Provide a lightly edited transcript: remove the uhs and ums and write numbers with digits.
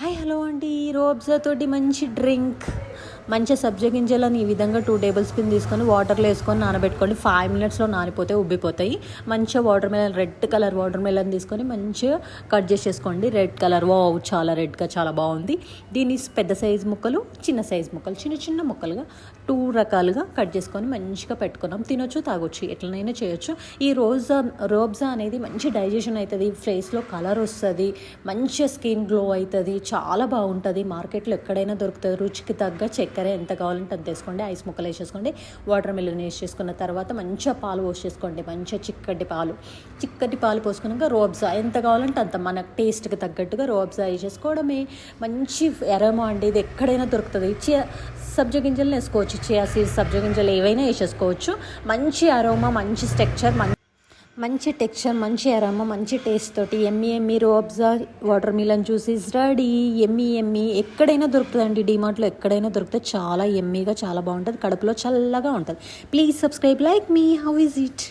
Hi hello అండి. రోబ్జా తోటి మంచి డ్రింక్, మంచిగా సబ్జా గింజలను ఈ విధంగా 2 టేబుల్ స్పూన్ తీసుకొని వాటర్లో వేసుకొని నానబెట్టుకోండి. 5 మినిట్స్లో నానిపోతే ఉబ్బిపోతాయి. మంచిగా water melon, red colour water melon తీసుకొని మంచిగా కట్ చేసేసుకోండి. రెడ్ కలర్, వావ్, చాలా రెడ్గా చాలా బాగుంది. దీన్ని పెద్ద సైజు ముక్కలు, చిన్న సైజు ముక్కలు, చిన్న చిన్న ముక్కలుగా 2 రకాలుగా కట్ చేసుకొని మంచిగా పెట్టుకున్నాం. తినొచ్చు, తాగొచ్చు, ఎట్లనైనా చేయొచ్చు. ఈ రోబ్జా అనేది మంచి డైజెషన్ అవుతుంది, ఫేస్లో కలర్ వస్తుంది, మంచిగా స్కిన్ గ్లో అవుతుంది, చాలా బాగుంటుంది. మార్కెట్లో ఎక్కడైనా దొరుకుతుంది. రుచికి తగ్గ చక్కెర ఎంత కావాలంటే అంత వేసుకోండి. ఐస్ ముక్కలు వేసేసుకోండి. వాటర్ మిలన్ వేసేసుకున్న తర్వాత మంచిగా పాలు పోసేసుకోండి. మంచిగా చిక్కటి పాలు పోసుకున్నాక రోబ్జా ఎంత కావాలంటే అంత మన టేస్ట్కి తగ్గట్టుగా రోబ్జా వేసేసుకోవడమే. మంచి ఎరోమా అండి, ఇది ఎక్కడైనా దొరుకుతుంది. సబ్జా గింజలు వేసుకోవచ్చు, చియా సీడ్స్, సబ్జా గింజలు ఏవైనా వేసేసుకోవచ్చు. మంచి అరోమా, మంచి టెక్స్చర్, మంచి అరోమా, మంచి టేస్ట్ తోటి ఎమ్మి రోబ్జా watermelon juice is ready. ఎమ్మి ఎక్కడైనా దొరుకుతుందండి. డిమార్ట్లో ఎక్కడైనా దొరుకుతుంది. చాలా ఎమ్మీగా, చాలా బాగుంటుంది. కడుపులో చల్లగా ఉంటుంది. Please subscribe, like me. How is it?